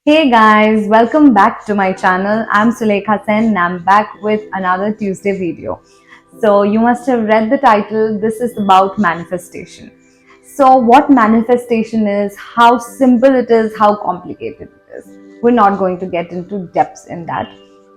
Hey guys, welcome back to my channel. I'm Sulekha Sen and I'm back with another Tuesday video. So you must have read the title. This is about manifestation. So what manifestation is, how simple it is, how complicated it is. We're not going to get into depths in that.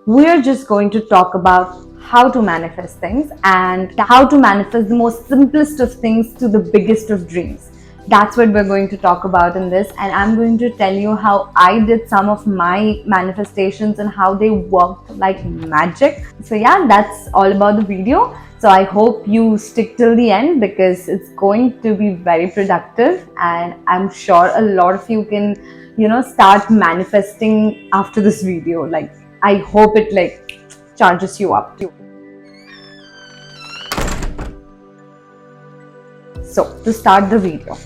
We're just going to talk about how to manifest things and how to manifest the most simplest of things to the biggest of dreams. That's what we're going to talk about in this, and I'm going to tell you how I did some of my manifestations and how they worked like magic. So yeah, that's all about the video. So I hope you stick till the end because it's going to be very productive, and I'm sure a lot of you can start manifesting after this video. Like, I hope it charges you up. So to start the video,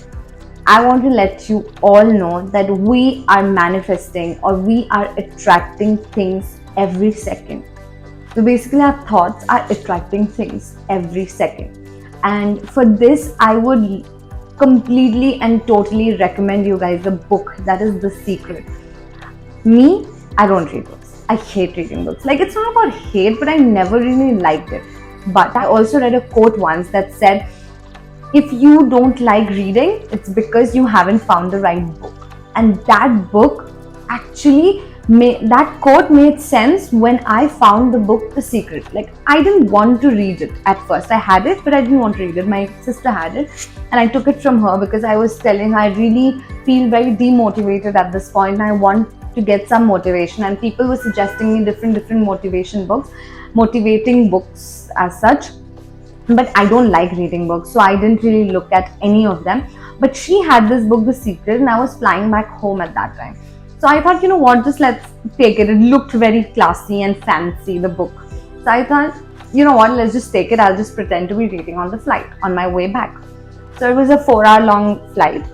I want to let you all know that we are manifesting or we are attracting things every second. So basically our thoughts are attracting things every second. And for this, I would completely and totally recommend you guys a book that is The Secret. Me, I don't read books. I hate reading books. Like, it's not about hate, but I never really liked it. But I also read a quote once that said, if you don't like reading, it's because you haven't found the right book. And that book that quote made sense when I found the book The Secret. Like, I didn't want to read it at first. I had it, but I didn't want to read it. My sister had it and I took it from her because I was telling her I really feel very demotivated at this point and I want to get some motivation, and people were suggesting me different motivating books as such. But I don't like reading books, so I didn't really look at any of them. But she had this book, The Secret, and I was flying back home at that time. So I thought, you know what, just let's take it. It looked very classy and fancy, the book. So I thought, you know what, let's just take it. I'll just pretend to be reading on the flight on my way back. So it was a 4-hour long flight.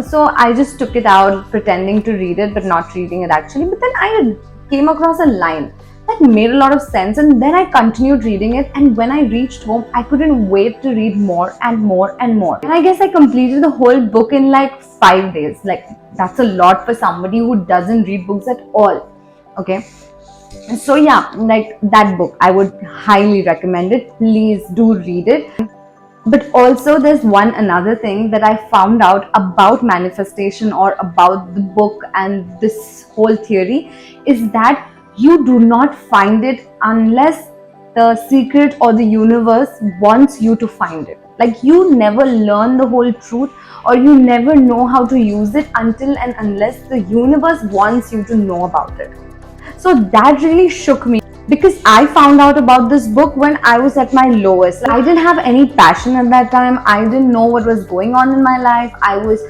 So I just took it out, pretending to read it, but not reading it actually. But then I came across a line that made a lot of sense, and then I continued reading it, and when I reached home I couldn't wait to read more and more and more, and I guess I completed the whole book in like 5 days. Like, that's a lot for somebody who doesn't read books at all. Okay, so yeah, like, that book I would highly recommend it. Please do read it. But also there's another thing that I found out about manifestation or about the book and this whole theory is that you do not find it unless the secret or the universe wants you to find it. Like, you never learn the whole truth or you never know how to use it until and unless the universe wants you to know about it. So that really shook me because I found out about this book when I was at my lowest. I didn't have any passion at that time. I didn't know what was going on in my life. I was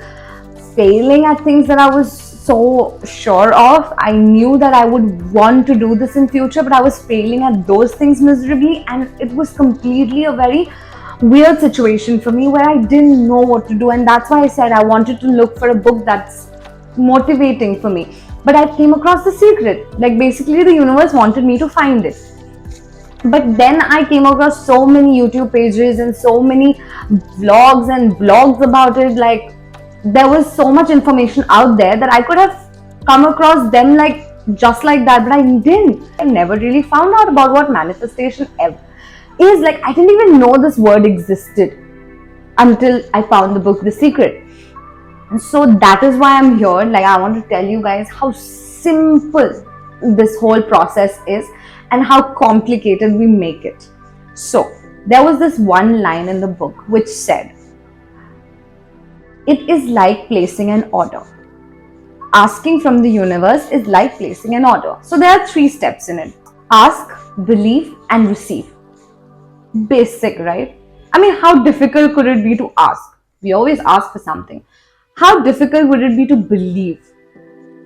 failing at things that I was so sure of. I knew that I would want to do this in future, but I was failing at those things miserably, and it was completely a very weird situation for me where I didn't know what to do. And that's why I said I wanted to look for a book that's motivating for me. But I came across The Secret. Like, basically the universe wanted me to find it. But then I came across so many YouTube pages and so many vlogs and blogs about it. Like, there was so much information out there that I could have come across them like just like that, but I didn't. I never really found out about what manifestation ever is. Like, I didn't even know this word existed until I found the book The Secret. So that is why I'm here. Like, I want to tell you guys how simple this whole process is and how complicated we make it. So there was this one line in the book which said, it is like placing an order. Asking from the universe is like placing an order. So there are 3 steps in it: ask, believe, and receive. Basic, right? I mean, how difficult could it be to ask? We always ask for something. How difficult would it be to believe?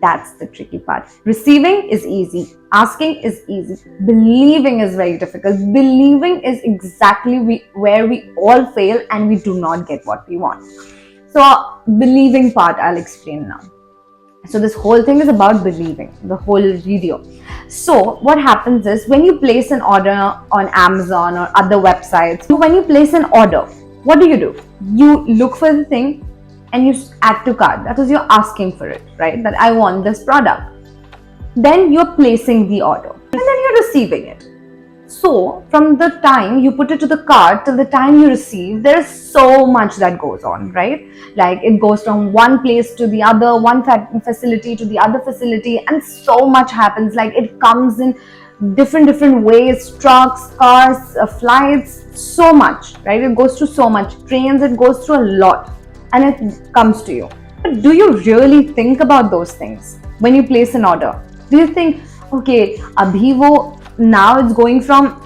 That's the tricky part. Receiving is easy. Asking is easy. Believing is very difficult. Believing is exactly where we all fail and we do not get what we want. So, believing part I'll explain now. So this whole thing is about believing, the whole video. So what happens is, when you place an order on Amazon or other websites, when you place an order, what do? You look for the thing, and you add to cart. That is, you're asking for it, right? That I want this product. Then you're placing the order and then you're receiving it. So from the time you put it to the cart till the time you receive, there is so much that goes on, right? Like it goes from one place to the other, one facility to the other facility, and so much happens. Like it comes in different ways, trucks, cars, flights, so much, right? It goes through so much. Trains, it goes through a lot, and it comes to you. But do you really think about those things when you place an order? Do you think, okay, abhi wo now it's going from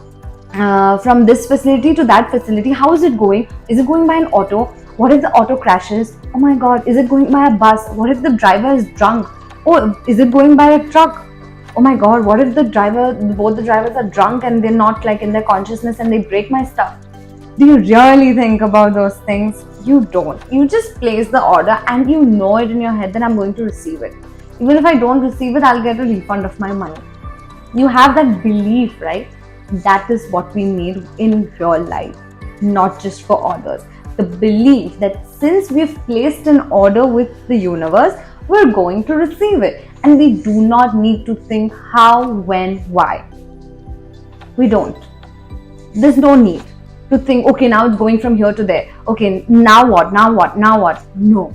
this facility to that facility? How is it going? Is it going by an auto? What if the auto crashes? Oh my god, is it going by a bus? What if the driver is drunk? Oh, is it going by a truck? Oh my god, what if both the drivers are drunk and they're not like in their consciousness and they break my stuff? Do you really think about those things? You don't. You just place the order and you know it in your head that I'm going to receive it. Even if I don't receive it, I'll get a refund of my money. You have that belief, right? That is what we need in real life, not just for orders. The belief that since we've placed an order with the universe, we're going to receive it. And we do not need to think how, when, why. We don't. There's no need to think, okay, now it's going from here to there. Okay, now what? No.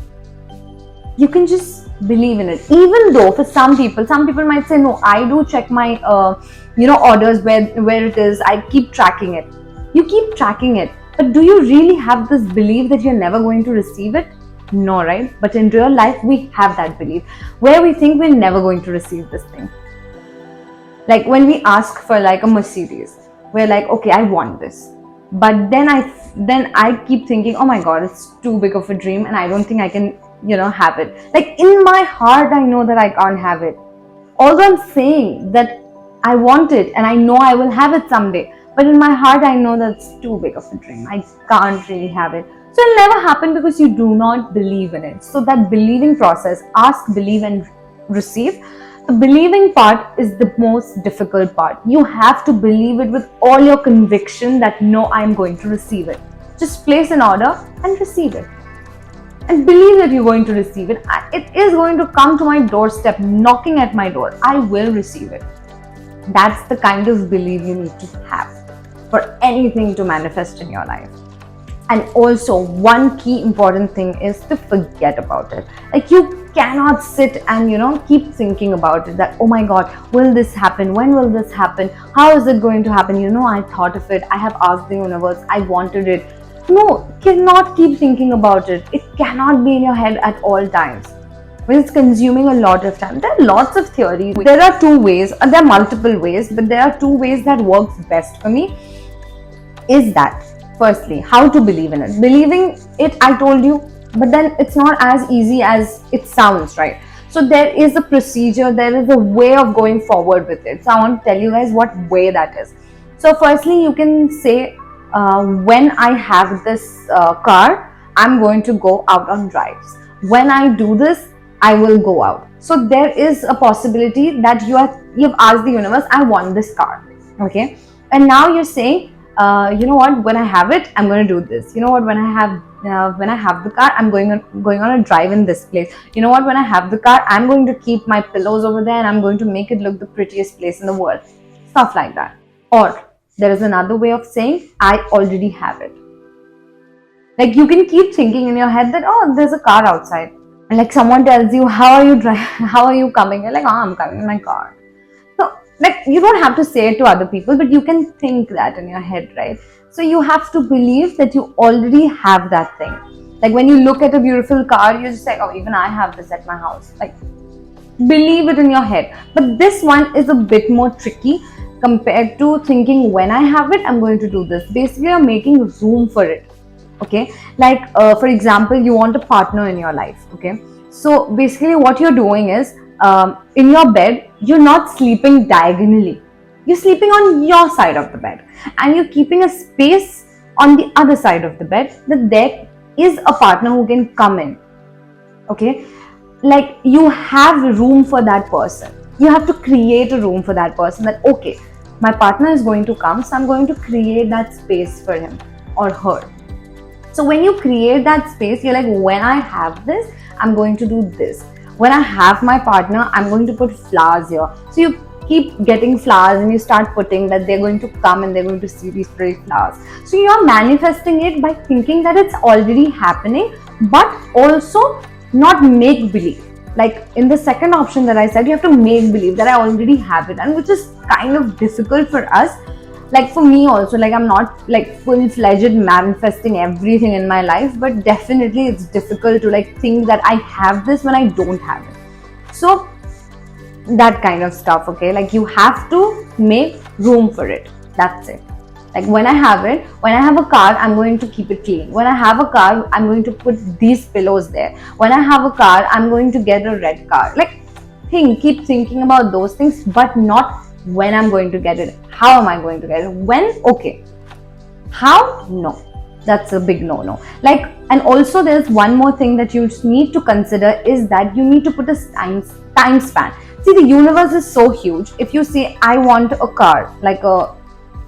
You can just believe in it. Even though for some people might say, no, I do check my orders where it is. I keep tracking it. You keep tracking it, but do you really have this belief that you're never going to receive it? No, right? But in real life, we have that belief where we think we're never going to receive this thing. Like when we ask for like a Mercedes, we're like, okay, I want this. But then I keep thinking, oh my god, it's too big of a dream and I don't think I can have it. Like in my heart, I know that I can't have it. Although I'm saying that I want it and I know I will have it someday, but in my heart, I know that's too big of a dream. I can't really have it. So it'll never happen because you do not believe in it. So that believing process, ask, believe and receive. The believing part is the most difficult part. You have to believe it with all your conviction that no, I'm going to receive it. Just place an order and receive it. And believe that you're going to receive it. It is going to come to my doorstep, knocking at my door. I will receive it. That's the kind of belief you need to have for anything to manifest in your life. And also, one key important thing is to forget about it. Like you cannot sit and keep thinking about it, that oh my god, will this happen? When will this happen? How is it going to happen? I thought of it. I have asked the universe. I wanted it. No, cannot keep thinking about it. It cannot be in your head at all times. When it's consuming a lot of time. There are lots of theories. There are two ways, there are multiple ways, but there are two ways that works best for me. Is that, firstly, how to believe in it. Believing it, I told you, but then it's not as easy as it sounds, right? So there is a procedure, there is a way of going forward with it. So I want to tell you guys what way that is. So firstly, you can say, when I have this car, I'm going to go out on drives. When I do this, I will go out. So there is a possibility that you've asked the universe, I want this car, okay? And now you're saying, what? When I have it, I'm going to do this. You know what? When I have the car, I'm going on a drive in this place. You know what? When I have the car, I'm going to keep my pillows over there and I'm going to make it look the prettiest place in the world. Stuff like that. Or there is another way of saying, I already have it. Like you can keep thinking in your head that, oh, there's a car outside. And like someone tells you, how are you coming? You're like, oh, I'm coming in my car. So like you don't have to say it to other people, but you can think that in your head, right? So you have to believe that you already have that thing. Like when you look at a beautiful car, you just say, oh, even I have this at my house. Like believe it in your head. But this one is a bit more tricky compared to thinking when I have it, I'm going to do this. Basically, you're making room for it. Okay, like for example, you want a partner in your life. Okay, so basically what you're doing is in your bed, you're not sleeping diagonally. You're sleeping on your side of the bed and you're keeping a space on the other side of the bed that there is a partner who can come in. Okay, like you have room for that person. You have to create a room for that person, that okay, my partner is going to come, so I'm going to create that space for him or her. So when you create that space, you're like, when I have this, I'm going to do this. When I have my partner, I'm going to put flowers here. So you keep getting flowers and you start putting that they're going to come and they're going to see these pretty flowers. So you're manifesting it by thinking that it's already happening, but also not make believe. Like in the second option that I said, you have to make believe that I already have it, and which is kind of difficult for us. Like for me also, like I'm not like full-fledged manifesting everything in my life, but definitely it's difficult to like think that I have this when I don't have it. So that kind of stuff, okay? Like you have to make room for it. That's it. Like when I have it, when I have a car, I'm going to keep it clean. When I have a car, I'm going to put these pillows there. When I have a car, I'm going to get a red car. Like keep thinking about those things, but not when I'm going to get it. How am I going to get it? When? Okay. How? No. That's a big no-no. Like, and also there's one more thing that you need to consider is that you need to put a time span. See, the universe is so huge. If you say, I want a car, like a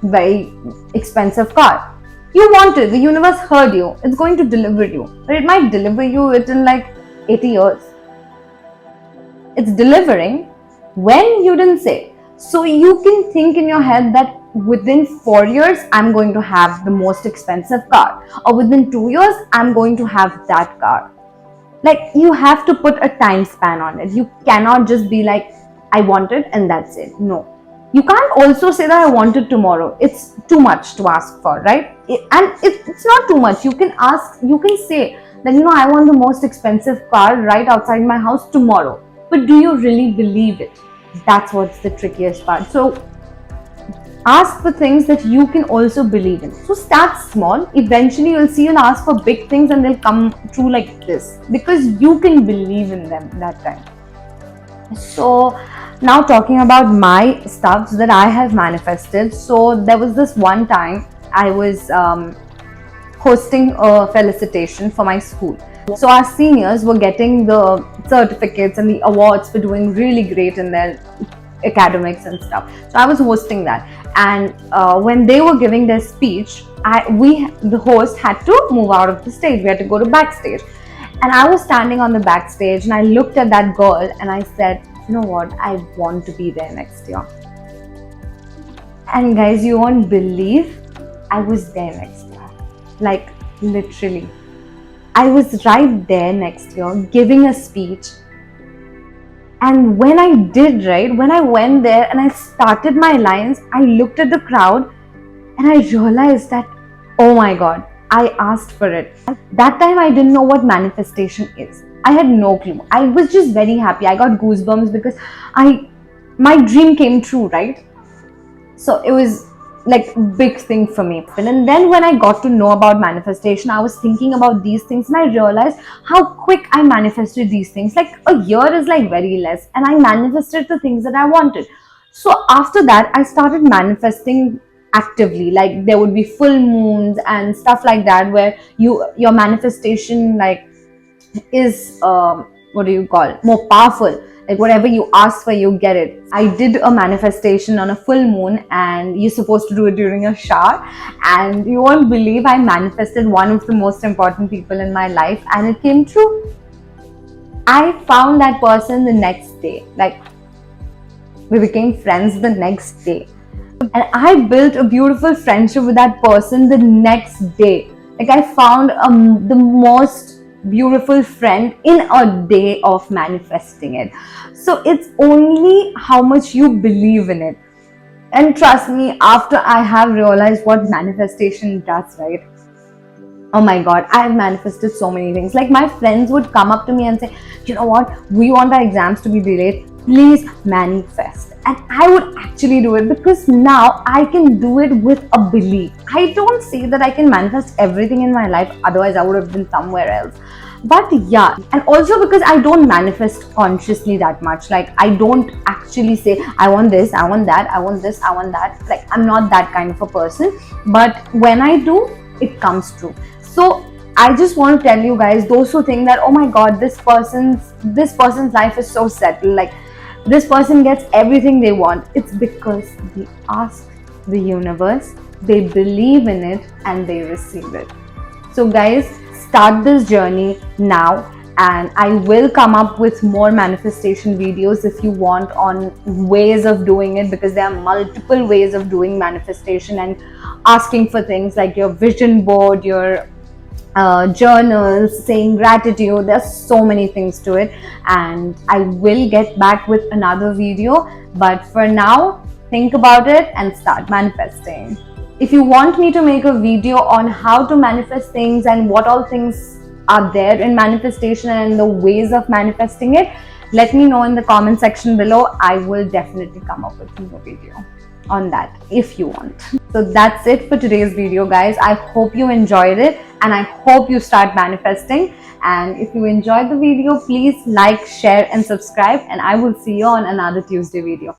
very expensive car, you want it, the universe heard you, it's going to deliver you, but it might deliver you it in like 80 years. It's delivering when you didn't say. So you can think in your head that within 4 years, I'm going to have the most expensive car, or within 2 years, I'm going to have that car. Like you have to put a time span on it. You cannot just be like, I want it and that's it. No. You can't also say that I want it tomorrow. It's too much to ask for, right? And it's not too much. You can ask, you can say that, I want the most expensive car right outside my house tomorrow. But do you really believe it? That's what's the trickiest part. So ask for things that you can also believe in. So start small. Eventually you'll see you'll ask for big things and they'll come true like this because you can believe in them that time. So now talking about my stuffs that I have manifested. So there was this one time I was hosting a felicitation for my school. So our seniors were getting the certificates and the awards for doing really great in their academics and stuff. So I was hosting that, and when they were giving their speech, the host had to move out of the stage. We had to go to backstage, and I was standing on the backstage, and I looked at that girl, and I said, you know what? I want to be there next year. And guys, you won't believe, I was there next year. Like literally, I was right there next year giving a speech. And when I did, right, when I went there and I started my lines, I looked at the crowd and I realized that, oh my God, I asked for it. That time I didn't know what manifestation is. I had no clue. I was just very happy. I got goosebumps because my dream came true, right? So it was like big thing for me. And then when I got to know about manifestation, I was thinking about these things and I realized how quick I manifested these things. Like a year is like very less, and I manifested the things that I wanted. So after that, I started manifesting actively. Like there would be full moons and stuff like that where your manifestation like is more powerful. Like whatever you ask for, you get it. I did a manifestation on a full moon, and you're supposed to do it during a shower, and you won't believe I manifested one of the most important people in my life, and it came true. I found that person the next day. Like we became friends the next day, and I built a beautiful friendship with that person the next day. Like I found the most beautiful friend in a day of manifesting it. So it's only how much you believe in it. And trust me, after I have realized what manifestation does, right? Oh my God, I have manifested so many things. Like my friends would come up to me and say, you know what, we want our exams to be delayed. Please manifest. And I would actually do it because now I can do it with a belief. I don't say that I can manifest everything in my life, otherwise I would have been somewhere else. But yeah, and also because I don't manifest consciously that much. Like I don't actually say, I want this, I want that, I want this, I want that. Like I'm not that kind of a person. But when I do, it comes true. So I just want to tell you guys, those who think that, oh my God, this person's life is so settled, like this person gets everything they want. It's because they ask the universe, they believe in it, and they receive it. So guys, start this journey now, and I will come up with more manifestation videos if you want on ways of doing it, because there are multiple ways of doing manifestation and asking for things like your vision board, your journals, saying gratitude. There's so many things to it, and I will get back with another video. But for now, think about it and start manifesting. If you want me to make a video on how to manifest things and what all things are there in manifestation and the ways of manifesting it, let me know in the comment section below. I will definitely come up with a new video on that if you want. So that's it for today's video, guys. I hope you enjoyed it, and I hope you start manifesting. And if you enjoyed the video, please like, share and subscribe, and I will see you on another Tuesday video.